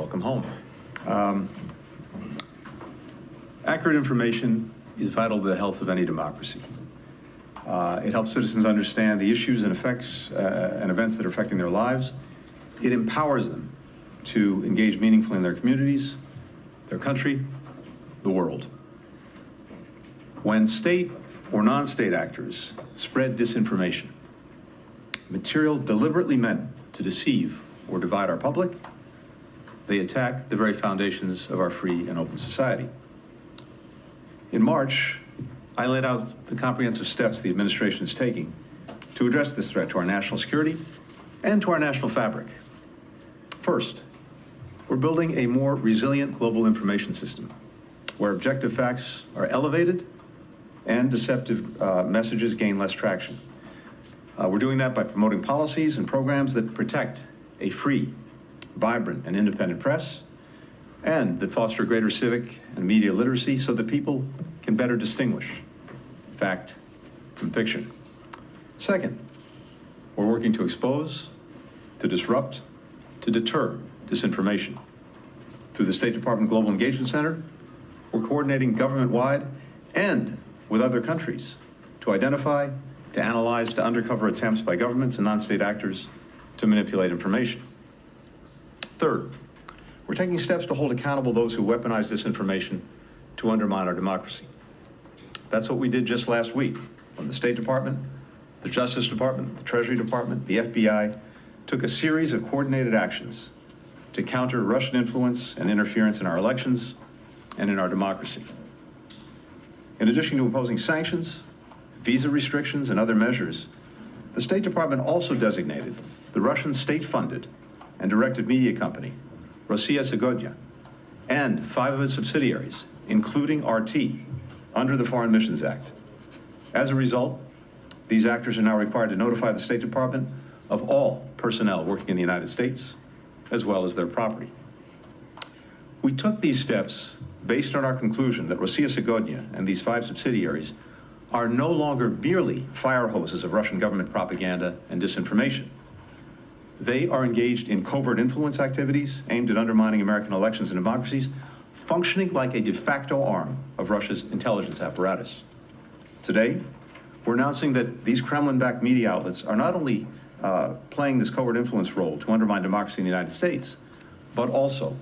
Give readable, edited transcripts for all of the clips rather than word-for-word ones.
welcome home. Accurate information is vital to the health of any democracy. It helps citizens understand the issues and effects and events that are affecting their lives. It empowers them to engage meaningfully in their communities, their country, the world. When state or non-state actors spread disinformation, material deliberately meant to deceive or divide our public, they attack the very foundations of our free and open society. In March, I laid out the comprehensive steps the administration is taking to address this threat to our national security and to our national fabric. First, we're building a more resilient global information system where objective facts are elevated and deceptive messages gain less traction. We're doing that by promoting policies and programs that protect a free, vibrant, and independent press, and that foster greater civic and media literacy so that people can better distinguish fact from fiction. Second, we're working to expose, to disrupt, to deter disinformation. Through the State Department Global Engagement Center, we're coordinating government-wide and with other countries to identify, to analyze, to undercover attempts by governments and non-state actors to manipulate information. Third, we're taking steps to hold accountable those who weaponize disinformation to undermine our democracy. That's what we did just last week when the State Department, the Justice Department, the Treasury Department, the FBI took a series of coordinated actions to counter Russian influence and interference in our elections and in our democracy. In addition to imposing sanctions, visa restrictions, and other measures, the State Department also designated the Russian state-funded and directed media company, Rusia, and 5 of its subsidiaries, including RT, under the Foreign Missions Act. As a result, these actors are now required to notify the State Department of all personnel working in the United States, as well as their property. We took these steps based on our conclusion that Rusia and these 5 subsidiaries are no longer merely fire hoses of Russian government propaganda and disinformation. They are engaged in covert influence activities aimed at undermining American elections and democracies, functioning like a de facto arm of Russia's intelligence apparatus. Today, we're announcing that these Kremlin-backed media outlets are not only playing this covert influence role to undermine democracy in the United States, but also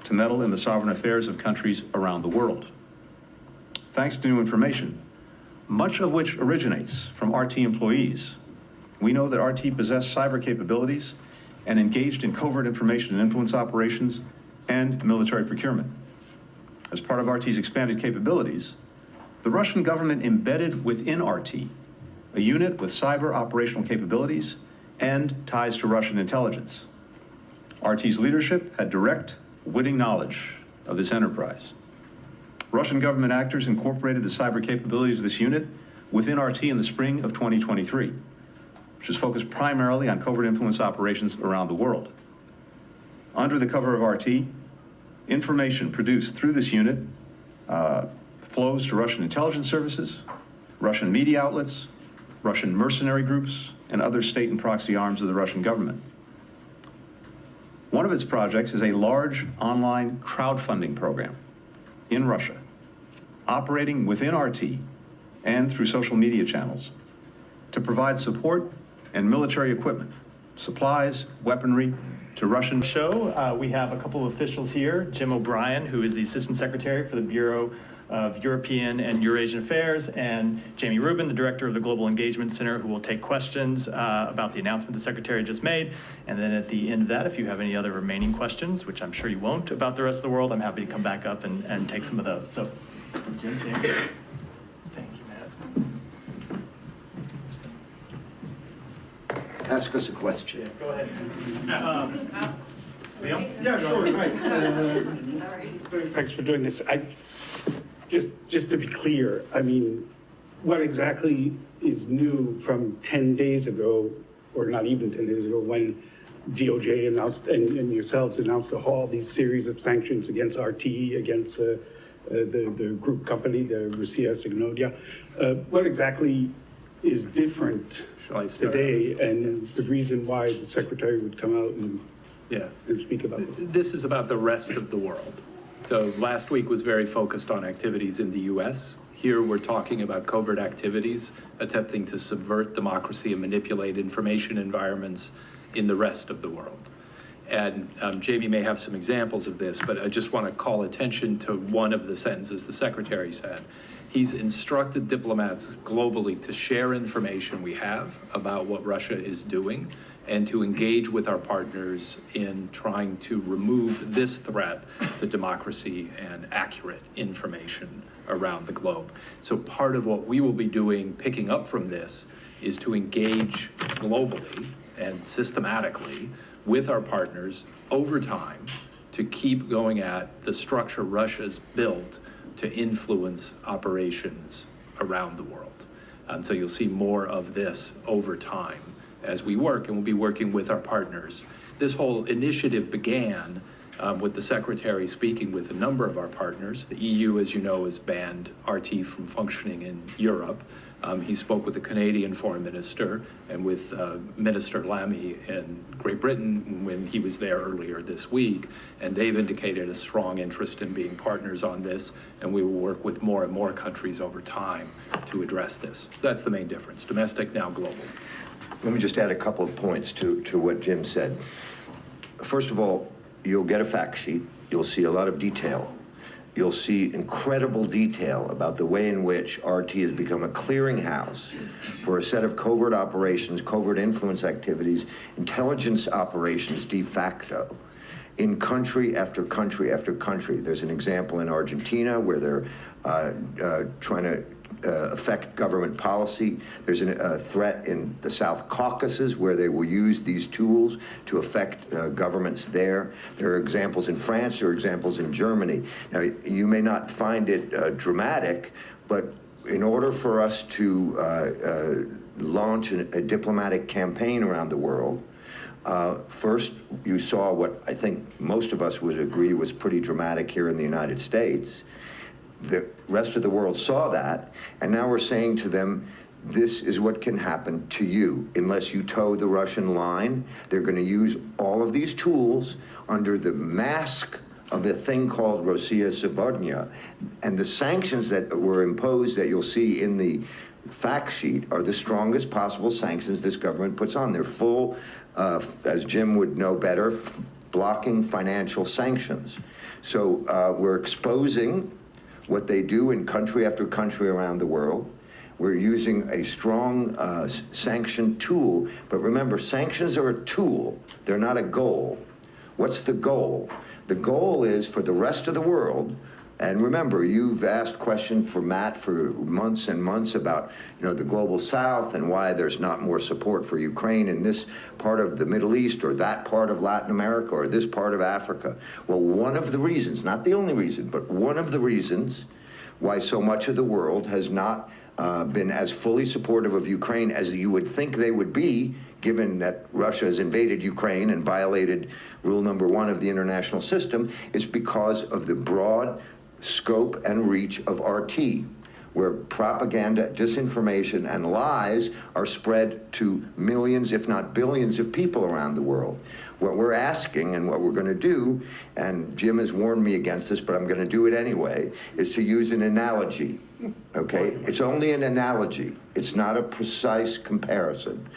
to meddle in the sovereign affairs of countries around the world. Thanks to new information, much of which originates from RT employees, we know that RT possessed cyber capabilities and engaged in covert information and influence operations and military procurement. As part of RT's expanded capabilities, the Russian government embedded within RT a unit with cyber operational capabilities and ties to Russian intelligence. RT's leadership had direct, witting knowledge of this enterprise. Russian government actors incorporated the cyber capabilities of this unit within RT in the spring of 2023, which is focused primarily on covert influence operations around the world. Under the cover of RT, information produced through this unit flows to Russian intelligence services, Russian media outlets, Russian mercenary groups, and other state and proxy arms of the Russian government. One of its projects is a large online crowdfunding program in Russia, operating within RT and through social media channels to provide support and military equipment, supplies, weaponry to Russian show. We have a couple of officials here, Jim O'Brien, who is the Assistant Secretary for the Bureau of European and Eurasian Affairs, and Jamie Rubin, the Director of the Global Engagement Center, who will take questions about the announcement the Secretary just made. And then at the end of that, if you have any other remaining questions, which I'm sure you won't, about the rest of the world, I'm happy to come back up and take some of those. So, Jim, Jamie. Thank you, Matt. Ask us a question. Yeah, go ahead. Liam? Yeah, sure. Hi. Sorry. Thanks for doing this. Just to be clear, I mean, what exactly is new from 10 days ago, or not even 10 days ago, when DOJ announced and yourselves announced all these series of sanctions against RT, against the group company, the Rusia. What exactly is different today, and the reason why the Secretary would come out and Yeah. and speak about this. This is about the rest of the world. So last week was very focused on activities in the US. Here we're talking about covert activities, attempting to subvert democracy and manipulate information environments in the rest of the world. And Jamie may have some examples of this, but I just want to call attention to one of the sentences the secretary said. He's instructed diplomats globally to share information we have about what Russia is doing and to engage with our partners in trying to remove this threat to democracy and accurate information around the globe. So part of what we will be doing, picking up from this, is to engage globally and systematically with our partners over time to keep going at the structure Russia's built to influence operations around the world. And so you'll see more of this over time as we work, and we'll be working with our partners. This whole initiative began with the Secretary speaking with a number of our partners. The EU, as you know, has banned RT from functioning in Europe. He spoke with the Canadian Foreign Minister and with Minister Lamy in Great Britain when he was there earlier this week, and they've indicated a strong interest in being partners on this, and we will work with more and more countries over time to address this. So that's the main difference, domestic, now global. Let me just add a couple of points to what Jim said. First of all, you'll get a fact sheet. You'll see a lot of detail. You'll see incredible detail about the way in which RT has become a clearinghouse for a set of covert operations, covert influence activities, intelligence operations de facto in country after country after country. There's an example in Argentina where they're trying to affect government policy. There's a threat in the South Caucasus where they will use these tools to affect governments there. There are examples in France, there are examples in Germany. Now, you may not find it dramatic, but in order for us to launch a diplomatic campaign around the world, first, you saw what I think most of us would agree was pretty dramatic here in the United States. The rest of the world saw that, and now we're saying to them, this is what can happen to you. Unless you toe the Russian line, they're going to use all of these tools under the mask of a thing called Rossiya Sevodnya. And the sanctions that were imposed that you'll see in the fact sheet are the strongest possible sanctions this government puts on. They're full, as Jim would know better, blocking financial sanctions. So we're exposing what they do in country after country around the world. We're using a strong sanction tool, but remember, sanctions are a tool, they're not a goal. What's the goal? The goal is for the rest of the world, and remember, you've asked questions for Matt for months and months about, the global south and why there's not more support for Ukraine in this part of the Middle East or that part of Latin America or this part of Africa. Well, one of the reasons, not the only reason, but one of the reasons why so much of the world has not been as fully supportive of Ukraine as you would think they would be, given that Russia has invaded Ukraine and violated rule number 1 of the international system, is because of the broad scope and reach of RT, where propaganda, disinformation, and lies are spread to millions, if not billions, of people around the world. What we're asking and what we're going to do, and Jim has warned me against this, but I'm going to do it anyway, is to use an analogy, okay? It's only an analogy. It's not a precise comparison.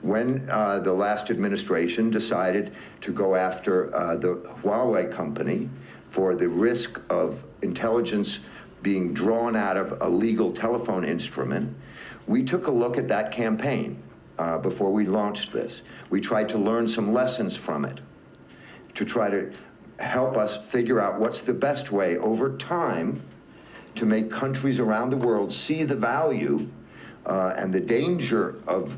When the last administration decided to go after the Huawei company for the risk of intelligence being drawn out of a legal telephone instrument, we took a look at that campaign before we launched this. We tried to learn some lessons from it to try to help us figure out what's the best way over time to make countries around the world see the value and the danger of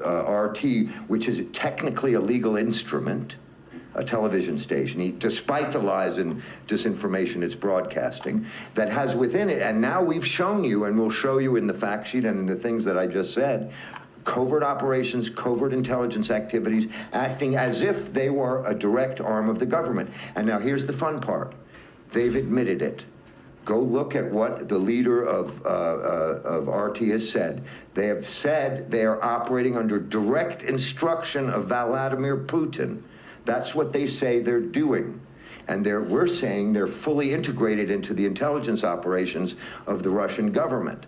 RT, which is technically a legal instrument, a television station, despite the lies and disinformation it's broadcasting, that has within it, and now we've shown you, and we'll show you in the fact sheet and in the things that I just said, covert operations, covert intelligence activities, acting as if they were a direct arm of the government. And now here's the fun part. They've admitted it. Go look at what the leader of RT has said. They have said they are operating under direct instruction of Vladimir Putin. That's what they say they're doing. And we're saying they're fully integrated into the intelligence operations of the Russian government.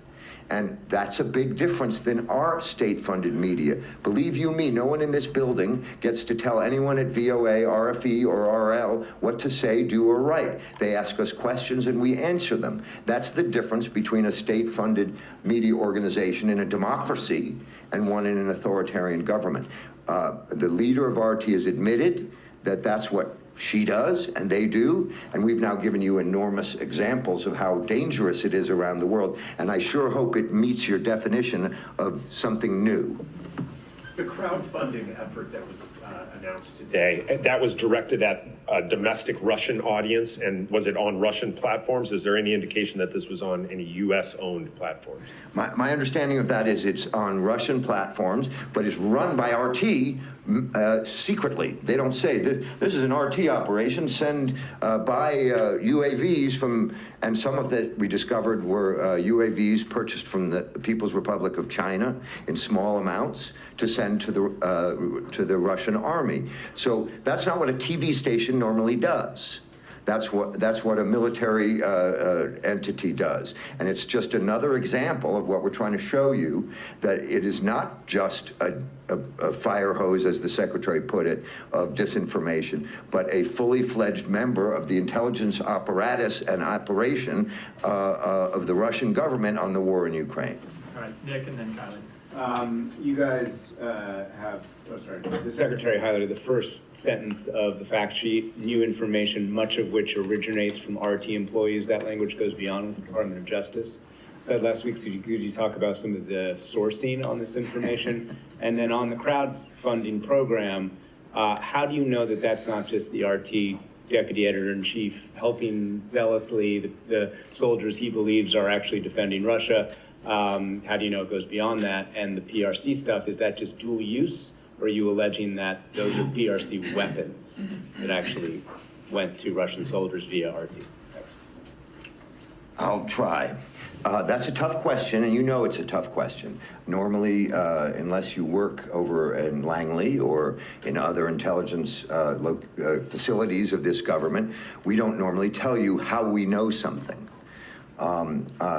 And that's a big difference than our state-funded media. Believe you me, no one in this building gets to tell anyone at VOA, RFE, or RL what to say, do, or write. They ask us questions and we answer them. That's the difference between a state-funded media organization in a democracy and one in an authoritarian government. The leader of RT has admitted that that's what she does, and they do, and we've now given you enormous examples of how dangerous it is around the world, and I sure hope it meets your definition of something new. The crowdfunding effort that was announced today, that was directed at a domestic Russian audience, and was it on Russian platforms? Is there any indication that this was on any U.S.-owned platforms? My understanding of that is it's on Russian platforms, but it's run by RT secretly. They don't say, this is an RT operation, send by UAVs from, and some of that we discovered were UAVs purchased from the People's Republic of China in small amounts to send to the Russian army. So that's not what a TV station normally does. That's what a military entity does. And it's just another example of what we're trying to show you, that it is not just a fire hose, as the secretary put it, of disinformation, but a fully fledged member of the intelligence apparatus and operation of the Russian government on the war in Ukraine. All right, Nick and then Kylie. You guys the secretary highlighted the first sentence of the fact sheet, new information, much of which originates from RT employees. That language goes beyond the Department of Justice. Said last week, so could you talk about some of the sourcing on this information? And then on the crowdfunding program, how do you know that that's not just the RT deputy editor-in-chief helping zealously the soldiers he believes are actually defending Russia? How do you know it goes beyond that? And the PRC stuff, is that just dual use? Or are you alleging that those are PRC weapons that actually went to Russian soldiers via RT? Thanks. I'll try. That's a tough question, and you know it's a tough question. Normally, unless you work over in Langley or in other intelligence facilities of this government, we don't normally tell you how we know something.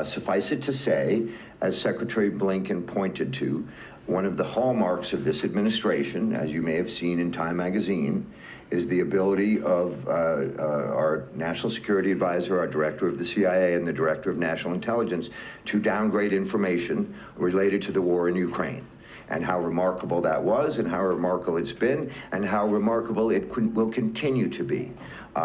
Suffice it to say, as Secretary Blinken pointed to, one of the hallmarks of this administration, as you may have seen in Time magazine, is the ability of our National Security Advisor, our Director of the CIA, and the Director of National Intelligence to downgrade information related to the war in Ukraine, and how remarkable that was, and how remarkable it's been, and how remarkable it will continue to be.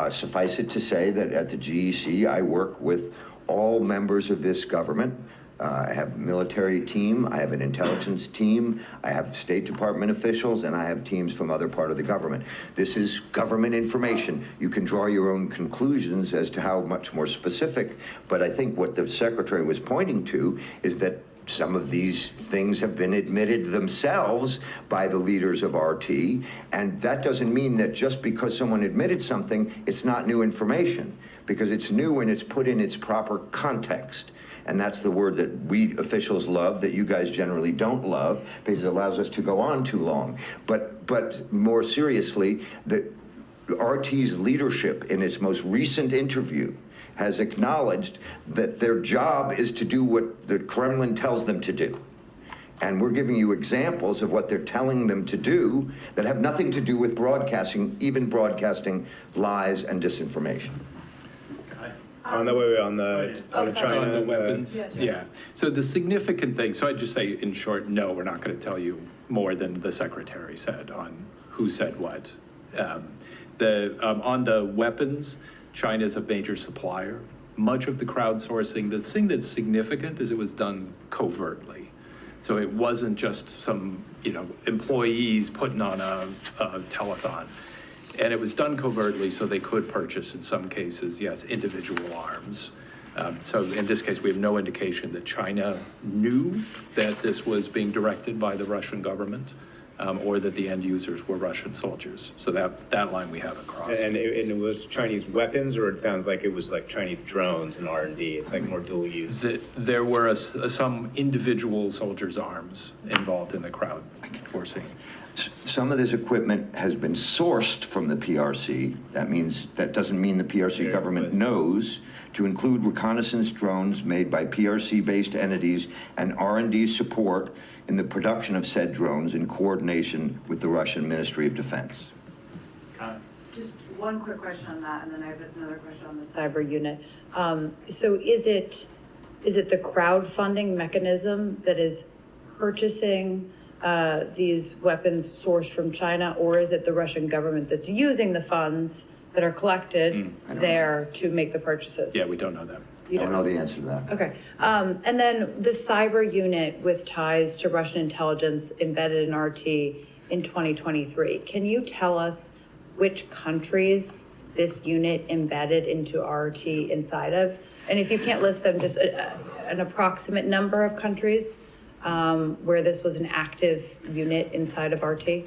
Suffice it to say that at the GEC, I work with all members of this government. I have a military team, I have an intelligence team, I have State Department officials, and I have teams from other part of the government. This is government information. You can draw your own conclusions as to how much more specific, but I think what the Secretary was pointing to is that some of these things have been admitted themselves by the leaders of RT, and that doesn't mean that just because someone admitted something, it's not new information, because it's new when it's put in its proper context. And that's the word that we officials love, that you guys generally don't love, because it allows us to go on too long. But more seriously, the RT's leadership in its most recent interview has acknowledged that their job is to do what the Kremlin tells them to do. And we're giving you examples of what they're telling them to do that have nothing to do with broadcasting, even broadcasting lies and disinformation. On the China, On the weapons, Yeah. yeah. So the significant thing, so I'd just say in short, no, we're not going to tell you more than the secretary said on who said what. On the weapons, China is a major supplier. Much of the crowdsourcing, the thing that's significant is it was done covertly. So it wasn't just some, employees putting on a telethon. And it was done covertly, so they could purchase, in some cases, yes, individual arms. So in this case, we have no indication that China knew that this was being directed by the Russian government, or that the end users were Russian soldiers. So that line we haven't crossed. and it was Chinese weapons, or it sounds like it was like Chinese drones and R&D. It's like more dual use. There were some individual soldiers' arms involved in the crowd forcing. Some of this equipment has been sourced from the PRC. That doesn't mean the PRC government knows, to include reconnaissance drones made by PRC-based entities and R&D support in the production of said drones in coordination with the Russian Ministry of Defense. Just one quick question on that, and then I have another question on the cyber unit. So is it the crowdfunding mechanism that is purchasing these weapons sourced from China, or is it the Russian government that's using the funds that are collected there to make the purchases? Yeah, we don't know that. I don't know the answer to that. Okay. And then the cyber unit with ties to Russian intelligence embedded in RT in 2023. Can you tell us which countries this unit embedded into RT inside of? And if you can't list them, just an approximate number of countries where this was an active unit inside of RT?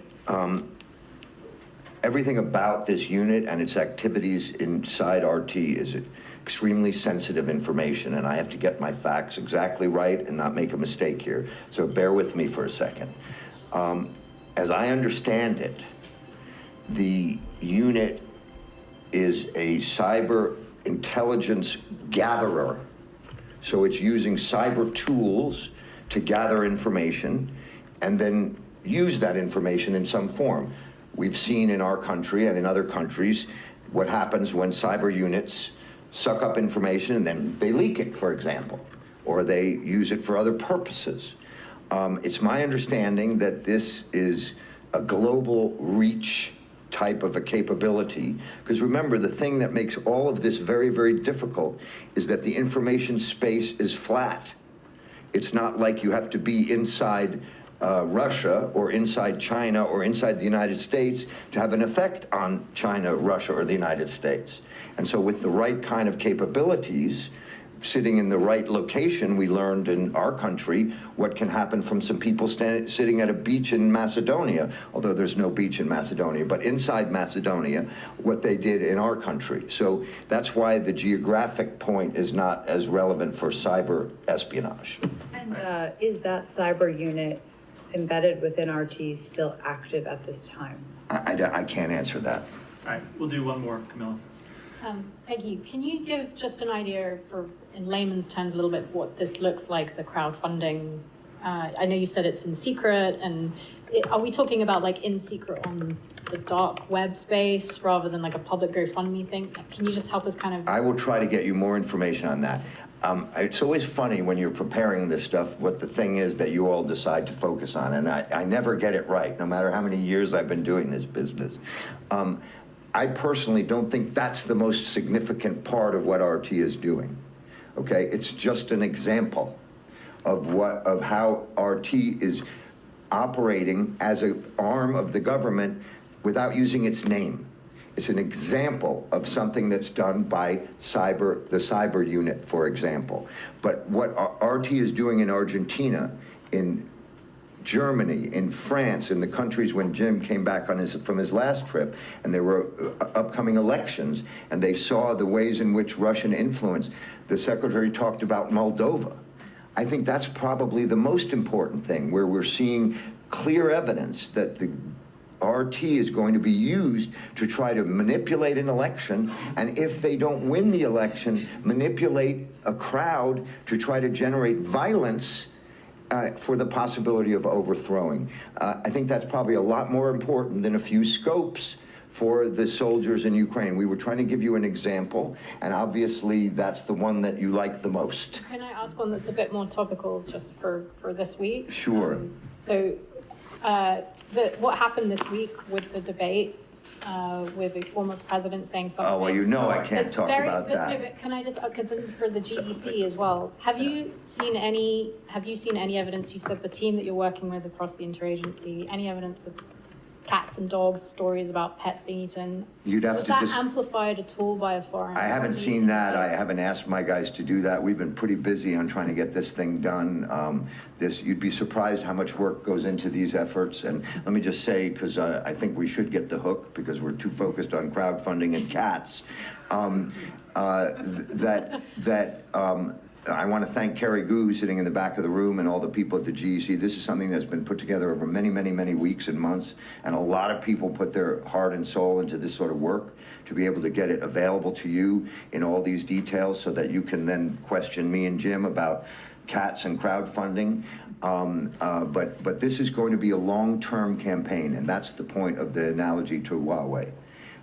Everything about this unit and its activities inside RT is extremely sensitive information, and I have to get my facts exactly right and not make a mistake here. So bear with me for a second. As I understand it, the unit is a cyber intelligence gatherer. So it's using cyber tools to gather information and then use that information in some form. We've seen in our country and in other countries what happens when cyber units suck up information and then they leak it, for example, or they use it for other purposes. It's my understanding that this is a global reach type of a capability, because remember, the thing that makes all of this very, very difficult is that the information space is flat. It's not like you have to be inside Russia or inside China or inside the United States to have an effect on China, Russia, or the United States. And so with the right kind of capabilities, sitting in the right location, we learned in our country what can happen from some people sitting at a beach in Macedonia, although there's no beach in Macedonia, but inside Macedonia, what they did in our country. So that's why the geographic point is not as relevant for cyber espionage. And is that cyber unit embedded within RT still active at this time? I can't answer that. All right, we'll do one more, Camilla. Peggy, can you give just an idea, for in layman's terms, a little bit what this looks like, the crowdfunding? I know you said it's in secret, and are we talking about like in secret on the dark web space rather than like a public GoFundMe thing? Can you just help us kind of? I will try to get you more information on that. It's always funny when you're preparing this stuff what the thing is that you all decide to focus on, and I never get it right, no matter how many years I've been doing this business. I personally don't think that's the most significant part of what RT is doing. Okay, it's just an example of how RT is operating as an arm of the government without using its name. It's an example of something that's done by the cyber unit, for example. But what RT is doing in Argentina, in Germany, in France, in the countries when Jim came back from his last trip, and there were upcoming elections, and they saw the ways in which Russian influence. The secretary talked about Moldova. I think that's probably the most important thing, where we're seeing clear evidence that the RT is going to be used to try to manipulate an election, and if they don't win the election, manipulate a crowd to try to generate violence for the possibility of overthrowing. I think that's probably a lot more important than a few scopes for the soldiers in Ukraine. We were trying to give you an example, and obviously that's the one that you like the most. Can I ask one that's a bit more topical just for this week? Sure. What happened this week with the debate with the former president saying something? Oh, well, you know I can't talk about that. No, but can I just, because this is for the GEC as well. Have you seen any evidence? You said the team that you're working with across the interagency, any evidence of cats and dogs, stories about pets being eaten? You'd have Was to that just amplified at all by a foreign? I haven't seen that. I haven't asked my guys to do that. We've been pretty busy on trying to get this thing done. You'd be surprised how much work goes into these efforts. And let me just say, because I think we should get the hook because we're too focused on crowdfunding and cats. I want to thank Kerry Gu sitting in the back of the room and all the people at the GEC. This is something that's been put together over many, many, many weeks and months, and a lot of people put their heart and soul into this sort of work to be able to get it available to you in all these details so that you can then question me and Jim about cats and crowdfunding. But this is going to be a long-term campaign, and that's the point of the analogy to Huawei.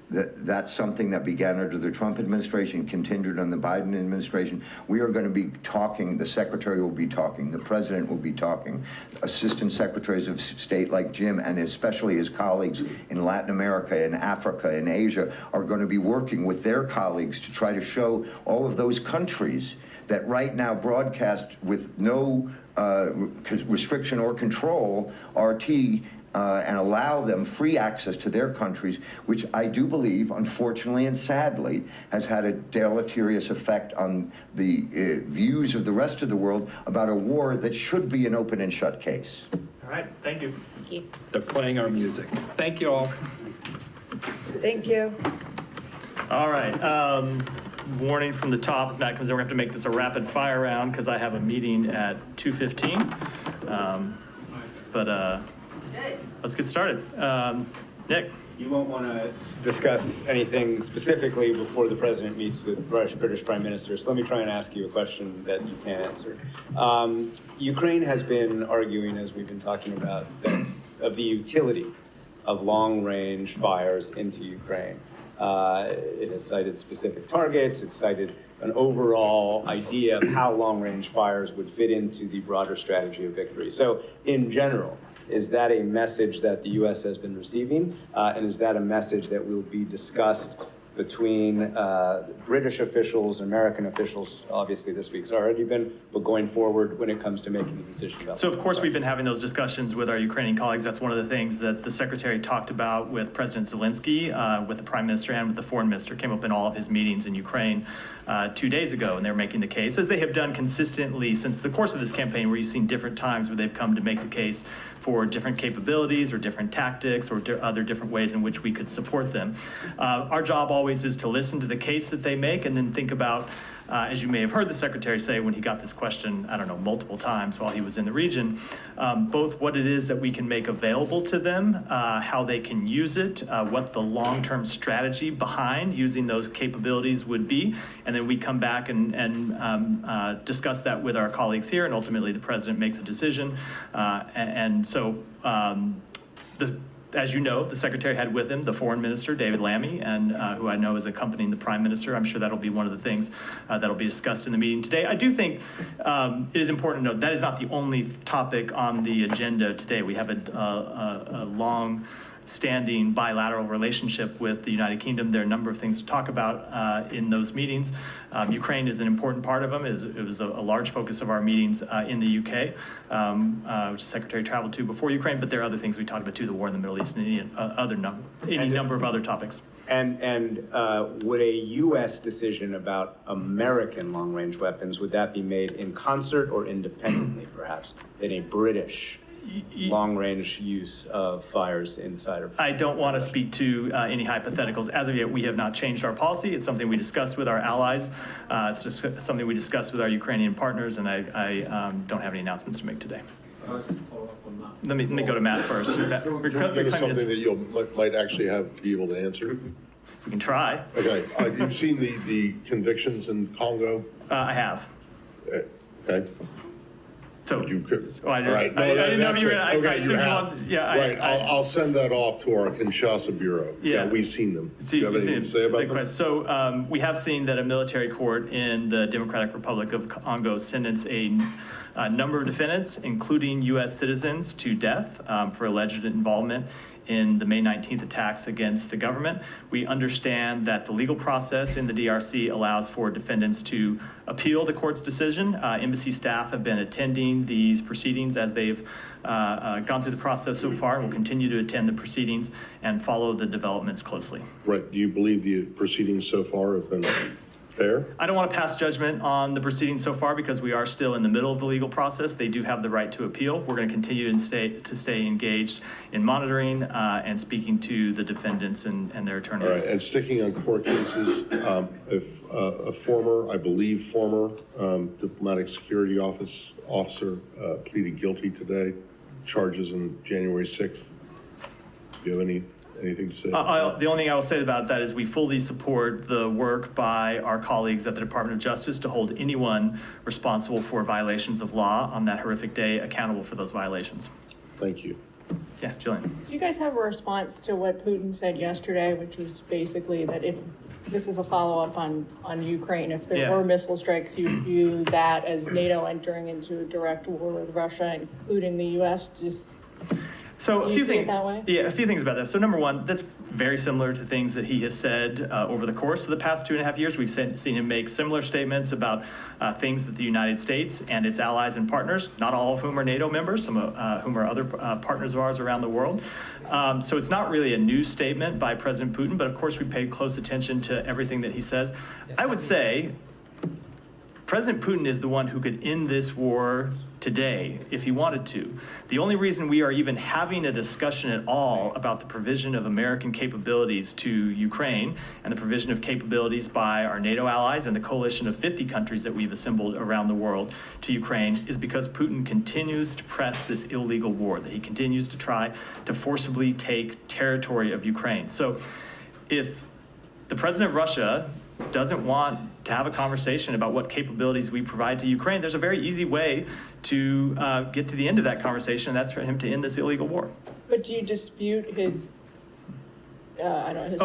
That's something that began under the Trump administration, continued on the Biden administration. We are going to be talking, the secretary will be talking, the president will be talking, assistant secretaries of state like Jim, and especially his colleagues in Latin America, in Africa, in Asia, are going to be working with their colleagues to try to show all of those countries that right now broadcast with no restriction or control RT, and allow them free access to their countries, which I do believe, unfortunately and sadly, has had a deleterious effect on the views of the rest of the world about a war that should be an open and shut case. All right, thank you. Thank you. They're playing our music. Thank you all. Thank you. All right, warning from the top, as Matt comes in, we're gonna have to make this a rapid fire round because I have a meeting at 2:15. Let's get started. Nick. You won't want to discuss anything specifically before the president meets with British Prime Minister, so let me try and ask you a question that you can answer. Ukraine has been arguing, as we've been talking about, of the utility of long-range fires into Ukraine. It has cited specific targets, it's cited an overall idea of how long-range fires would fit into the broader strategy of victory. So, in general, is that a message that the U.S. has been receiving? And is that a message that will be discussed between British officials, American officials? Obviously, this week's already been, but going forward when it comes to making the decision about. So, of course, we've been having those discussions with our Ukrainian colleagues. That's one of the things that the Secretary talked about with President Zelensky, with the Prime Minister, and with the Foreign Minister. Came up in all of his meetings in Ukraine 2 days ago, and they're making the case, as they have done consistently since the course of this campaign, where you've seen different times where they've come to make the case for different capabilities or different tactics or other different ways in which we could support them. Our job always is to listen to the case that they make and then think about, as you may have heard the Secretary say when he got this question, I don't know, multiple times while he was in the region, both what it is that we can make available to them, how they can use it, what the long-term strategy behind using those capabilities would be, and then we come back and discuss that with our colleagues here, and ultimately the President makes a decision. As you know, the Secretary had with him the Foreign Minister, David Lammy, and who I know is accompanying the Prime Minister. I'm sure that'll be one of the things that'll be discussed in the meeting today. I do think it is important to note that is not the only topic on the agenda today. We have a long-standing bilateral relationship with the United Kingdom. There are a number of things to talk about in those meetings. Ukraine is an important part of them. It was a large focus of our meetings in the UK, which the Secretary traveled to before Ukraine, but there are other things we talked about too, the war in the Middle East and any number of other topics. And would a U.S. decision about American long-range weapons, would that be made in concert or independently, perhaps, in a British long-range use of fires inside of? I don't want to speak to any hypotheticals. As of yet, we have not changed our policy. It's something we discussed with our allies. It's just something we discussed with our Ukrainian partners, and I don't have any announcements to make today. Let me go to Matt first. Maybe something that you might actually be able to answer. We can try. Okay, you've seen the convictions in Congo? I have. Okay. So, You could. I didn't know if you were. Right, I'll send that off to our Kinshasa bureau. Yeah, we've seen them. Do you have anything to say about them? So we have seen that a military court in the Democratic Republic of Congo sentenced a number of defendants, including U.S. citizens, to death for alleged involvement in the May 19th attacks against the government. We understand that the legal process in the DRC allows for defendants to appeal the court's decision. Embassy staff have been attending these proceedings as they've gone through the process so far, and will continue to attend the proceedings and follow the developments closely. Right, do you believe the proceedings so far have been Fair? I don't want to pass judgment on the proceedings so far because we are still in the middle of the legal process. They do have the right to appeal. We're going to continue to stay engaged in monitoring and speaking to the defendants and their attorneys. All right, and sticking on court cases, if a former, I believe former diplomatic security officer pleaded guilty today, charges on January 6th. Do you have anything to say? The only thing I will say about that is we fully support the work by our colleagues at the Department of Justice to hold anyone responsible for violations of law on that horrific day accountable for those violations. Thank you. Yeah, Jillian. Do you guys have a response to what Putin said yesterday, which was basically that if this is a follow-up on Ukraine, if there were missile strikes, you view that as NATO entering into a direct war with Russia, including the U.S. So a few things. Yeah, a few things about that. So number one, that's very similar to things that he has said over the course of the past 2.5 years. We've seen him make similar statements about things that the United States and its allies and partners, not all of whom are NATO members, some of whom are other partners of ours around the world. So it's not really a new statement by President Putin, but of course we paid close attention to everything that he says. I would say President Putin is the one who could end this war today if he wanted to. The only reason we are even having a discussion at all about the provision of American capabilities to Ukraine and the provision of capabilities by our NATO allies and the coalition of 50 countries that we've assembled around the world to Ukraine is because Putin continues to press this illegal war, that he continues to try to forcibly take territory of Ukraine. So if the president of Russia doesn't want to have a conversation about what capabilities we provide to Ukraine, there's a very easy way to get to the end of that conversation, and that's for him to end this illegal war. But do you dispute his, I don't know, his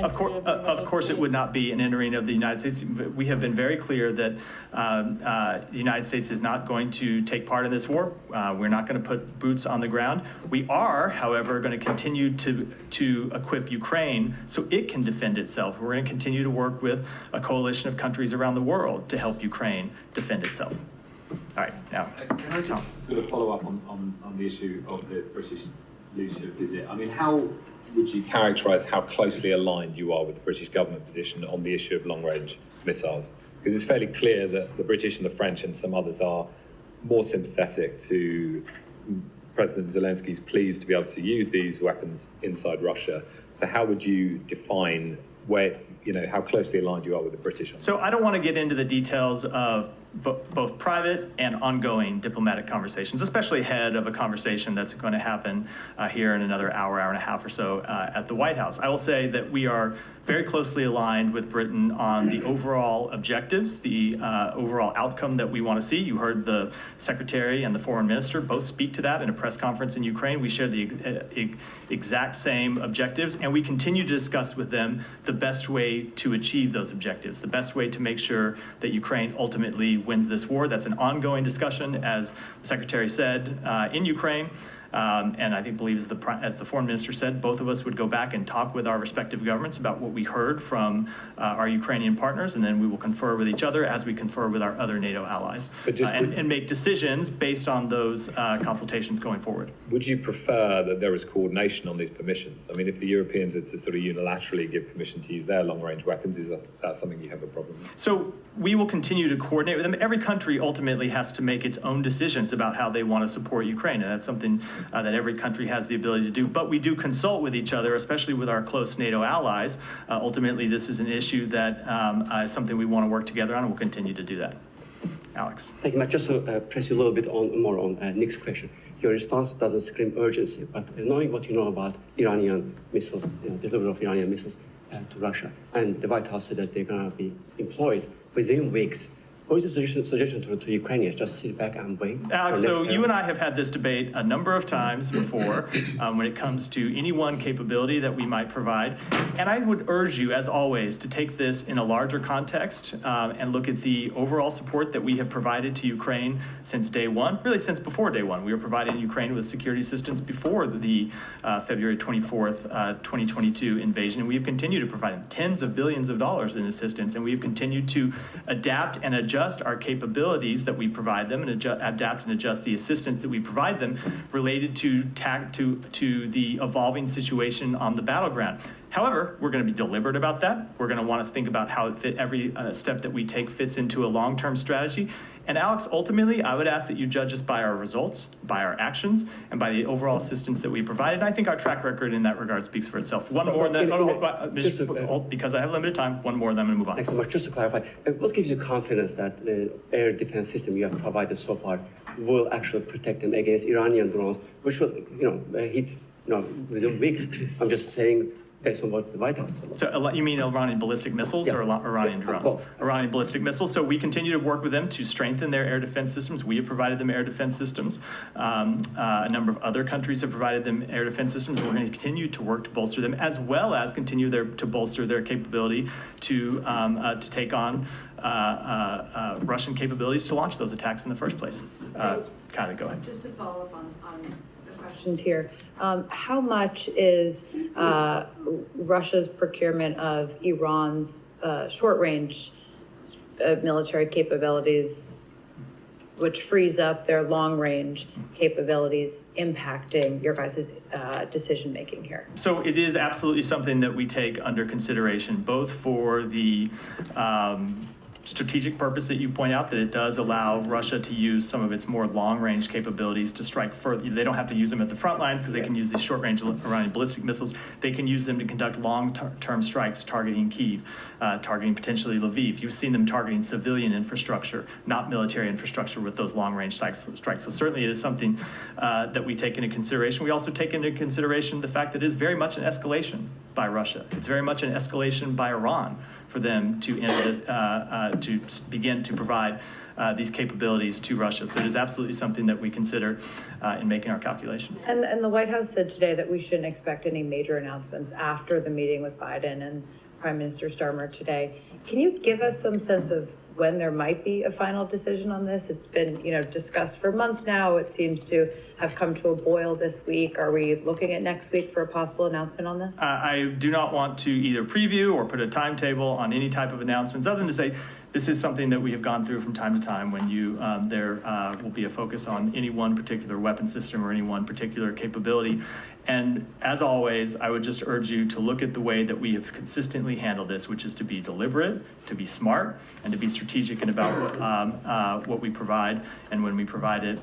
Of course it would not be an entering of the United States. We have been very clear that the United States is not going to take part in this war. We're not going to put boots on the ground. We are, however, going to continue to equip Ukraine so it can defend itself. We're going to continue to work with a coalition of countries around the world to help Ukraine defend itself. All right, now. Can I just sort of follow up on the issue of the British leadership visit? I mean, how would you characterise how closely aligned you are with the British government position on the issue of long-range missiles? Because it's fairly clear that the British and the French and some others are more sympathetic to President Zelensky's pleas to be able to use these weapons inside Russia. So how would you define where, how closely aligned you are with the British? So I don't want to get into the details of both private and ongoing diplomatic conversations, especially ahead of a conversation that's going to happen here in another hour and a half or so at the White House. I will say that we are very closely aligned with Britain on the overall objectives, the overall outcome that we want to see. You heard the Secretary and the Foreign Minister both speak to that in a press conference in Ukraine. We share the exact same objectives, and we continue to discuss with them the best way to achieve those objectives, the best way to make sure that Ukraine ultimately wins this war. That's an ongoing discussion, as the Secretary said, in Ukraine. And I believe as the Foreign Minister said, both of us would go back and talk with our respective governments about what we heard from our Ukrainian partners, and then we will confer with each other as we confer with our other NATO allies and make decisions based on those consultations going forward. Would you prefer that there was coordination on these permissions? I mean, if the Europeans are to sort of unilaterally give permission to use their long-range weapons, is that something you have a problem with? So we will continue to coordinate with them. Every country ultimately has to make its own decisions about how they want to support Ukraine, and that's something that every country has the ability to do. But we do consult with each other, especially with our close NATO allies. Ultimately, this is an issue that is something we want to work together on, and we'll continue to do that. Alex. Thank you, Matt. Just to press you a little bit more on Nick's question. Your response doesn't scream urgency, but knowing what you know about Iranian missiles, delivery of Iranian missiles to Russia, and the White House said that they're going to be employed within weeks. What is the suggestion to Ukrainians? Just sit back and wait? Alex, so you and I have had this debate a number of times before when it comes to any one capability that we might provide. And I would urge you, as always, to take this in a larger context and look at the overall support that we have provided to Ukraine since day one, really since before day one. We were providing Ukraine with security assistance before the February 24th, 2022 invasion. And we have continued to provide them tens of billions of dollars in assistance. And we have continued to adapt and adjust our capabilities that we provide them and adapt and adjust the assistance that we provide them related to the evolving situation on the battleground. However, we're going to be deliberate about that. We're going to want to think about how every step that we take fits into a long-term strategy. And Alex, ultimately, I would ask that you judge us by our results, by our actions, and by the overall assistance that we provided. And I think our track record in that regard speaks for itself. One more, then, because I have limited time, one more, then I'm going to move on. Thanks so much. Just to clarify, what gives you confidence that the air defense system you have provided so far will actually protect them against Iranian drones, which will, hit, within weeks? I'm just saying, based on what the White House told us. So you mean Iranian ballistic missiles or Iranian drones? Both. Iranian ballistic missiles. So we continue to work with them to strengthen their air defense systems. We have provided them air defense systems. A number of other countries have provided them air defense systems. We're going to continue to work to bolster them, as well as continue to bolster their capability to take on Russian capabilities to launch those attacks in the first place. Kylie, go ahead. Just to follow up on the questions here. How much is Russia's procurement of Iran's short-range military capabilities, which frees up their long-range capabilities, impacting your guys' decision-making here? So it is absolutely something that we take under consideration, both for the strategic purpose that you point out, that it does allow Russia to use some of its more long-range capabilities to strike further. They don't have to use them at the front lines because they can use these short-range Iranian ballistic missiles. They can use them to conduct long-term strikes targeting Kyiv, targeting potentially Lviv. You've seen them targeting civilian infrastructure, not military infrastructure, with those long-range strikes. So certainly it is something that we take into consideration. We also take into consideration the fact that it is very much an escalation by Russia. It's very much an escalation by Iran for them to begin to provide these capabilities to Russia. So it is absolutely something that we consider in making our calculations. And the White House said today that we shouldn't expect any major announcements after the meeting with Biden and Prime Minister Starmer today. Can you give us some sense of when there might be a final decision on this? It's been, discussed for months now. It seems to have come to a boil this week. Are we looking at next week for a possible announcement on this? I do not want to either preview or put a timetable on any type of announcements, other than to say this is something that we have gone through from time to time when there will be a focus on any one particular weapon system or any one particular capability. And as always, I would just urge you to look at the way that we have consistently handled this, which is to be deliberate, to be smart, and to be strategic and about what we provide and when we provide it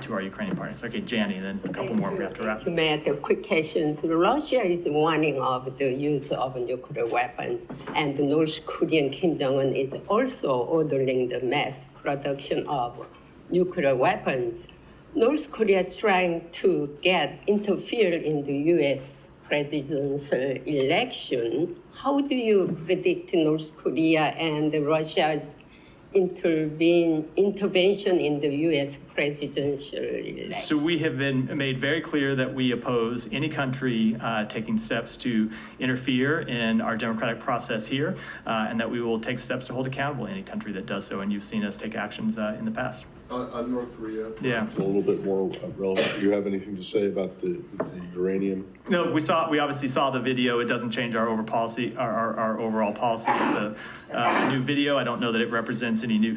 to our Ukrainian partners. Okay, Jani, then a couple more we have to wrap. The quick questions. Russia is warning of the use of nuclear weapons, and North Korean Kim Jong-un is also ordering the mass production of nuclear weapons. North Korea trying to interfere in the U.S. presidential election. How do you predict North Korea and Russia's intervention in the U.S. presidential election? So we have been made very clear that we oppose any country taking steps to interfere in our democratic process here, and that we will take steps to hold accountable any country that does so. And you've seen us take actions in the past. On North Korea, yeah, a little bit more relevant. Do you have anything to say about the uranium? No, we obviously saw the video. It doesn't change our overall policy. Our overall policy. It's a new video. I don't know that it represents any new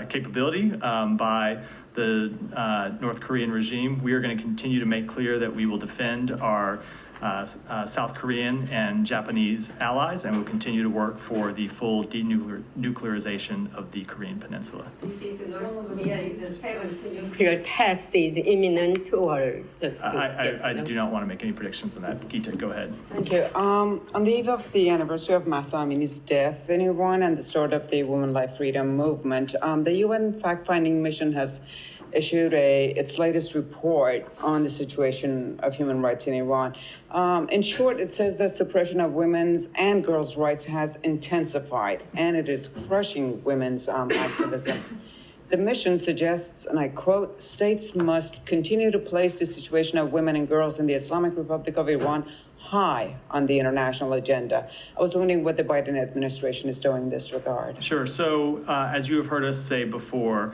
capability by the North Korean regime. We are going to continue to make clear that we will defend our South Korean and Japanese allies, and will continue to work for the full denuclearization of the Korean Peninsula. Do you think North Korea's seventh nuclear test is imminent, or just? I do not want to make any predictions on that. Geeta, go ahead. Thank you. On the eve of the anniversary of Mahsa Amini's death in Iran and the start of the Women Life Freedom movement, the UN fact-finding mission has issued its latest report on the situation of human rights in Iran. In short, it says that suppression of women's and girls' rights has intensified, and it is crushing women's activism. The mission suggests, and I quote, states must continue to place the situation of women and girls in the Islamic Republic of Iran high on the international agenda. I was wondering what the Biden administration is doing in this regard. Sure. So as you have heard us say before,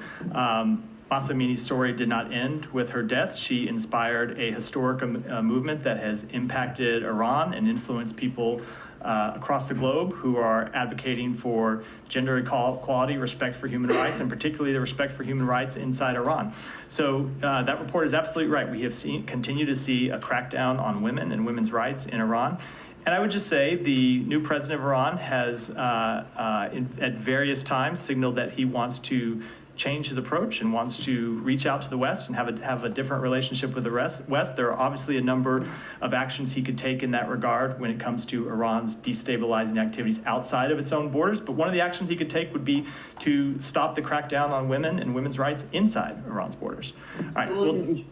Mahsa Amini's story did not end with her death. She inspired a historic movement that has impacted Iran and influenced people across the globe who are advocating for gender equality, respect for human rights, and particularly the respect for human rights inside Iran. So that report is absolutely right. We have continue to see a crackdown on women and women's rights in Iran. And I would just say the new president of Iran has, at various times, signaled that he wants to change his approach and wants to reach out to the West and have a different relationship with the West. There are obviously a number of actions he could take in that regard when it comes to Iran's destabilizing activities outside of its own borders. But one of the actions he could take would be to stop the crackdown on women and women's rights inside Iran's borders. All right.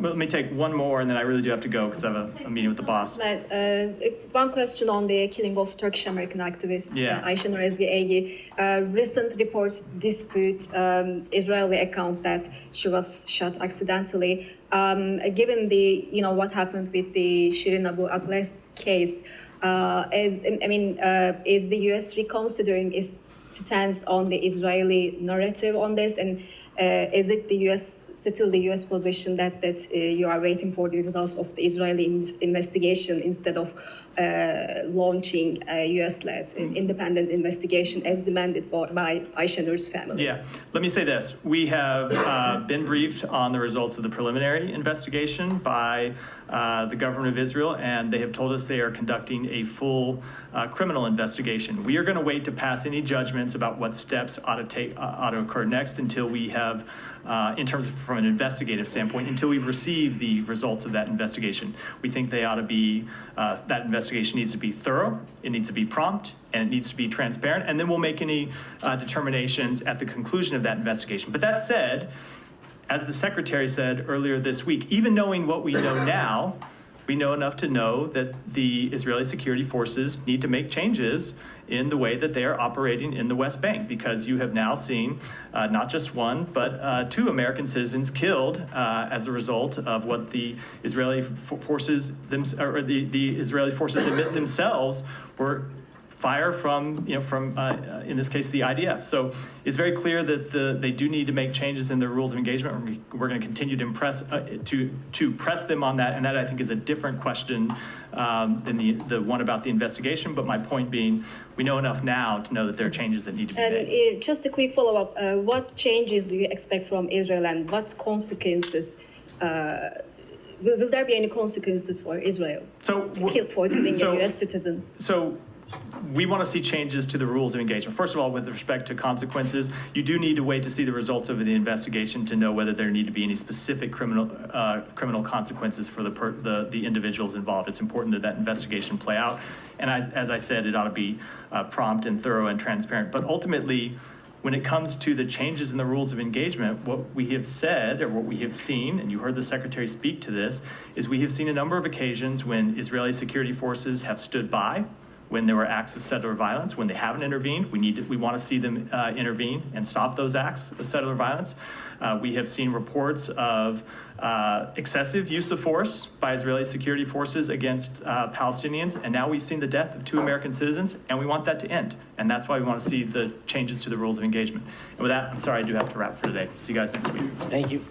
Let me take one more, and then I really do have to go because I have a meeting with the boss. One question on the killing of Turkish-American activist Ayşenur Ezgi Egi. Recent reports dispute Israeli account that she was shot accidentally. Given the what happened with the Shirin Abu Akleh's case, is the U.S. reconsidering its stance on the Israeli narrative on this, and is it still the U.S. position that you are waiting for the results of the Israeli investigation instead of launching a U.S.-led independent investigation as demanded by Ayşenur's family? Yeah, let me say this. We have been briefed on the results of the preliminary investigation by the government of Israel, and they have told us they are conducting a full criminal investigation. We are going to wait to pass any judgments about what steps ought to occur next until we have, in terms of from an investigative standpoint, until we've received the results of that investigation. We think they ought to be, that investigation needs to be thorough, it needs to be prompt, and it needs to be transparent, and then we'll make any determinations at the conclusion of that investigation. But that said, as the Secretary said earlier this week, even knowing what we know now, we know enough to know that the Israeli security forces need to make changes in the way that they are operating in the West Bank, because you have now seen not just one, but 2 American citizens killed as a result of what the Israeli forces, the Israeli forces admit themselves were fire from, in this case, the IDF. So it's very clear that they do need to make changes in their rules of engagement. We're going to continue to press them on that, and that I think is a different question than the one about the investigation. But my point being, we know enough now to know that there are changes that need to be made. And just a quick follow-up: what changes do you expect from Israel, and what consequences? Will there be any consequences for Israel for killing a U.S. citizen? So we want to see changes to the rules of engagement. First of all, with respect to consequences, you do need to wait to see the results of the investigation to know whether there need to be any specific criminal consequences for the individuals involved. It's important that that investigation play out. And as I said, it ought to be prompt and thorough and transparent. But ultimately, when it comes to the changes in the rules of engagement, what we have said, or what we have seen, and you heard the Secretary speak to this, is we have seen a number of occasions when Israeli security forces have stood by when there were acts of settler violence. When they haven't intervened, we want to see them intervene and stop those acts of settler violence. We have seen reports of excessive use of force by Israeli security forces against Palestinians, and now we've seen the death of 2 American citizens, and we want that to end. And that's why we want to see the changes to the rules of engagement. And with that, I'm sorry, I do have to wrap for today. See you guys next week. Thank you.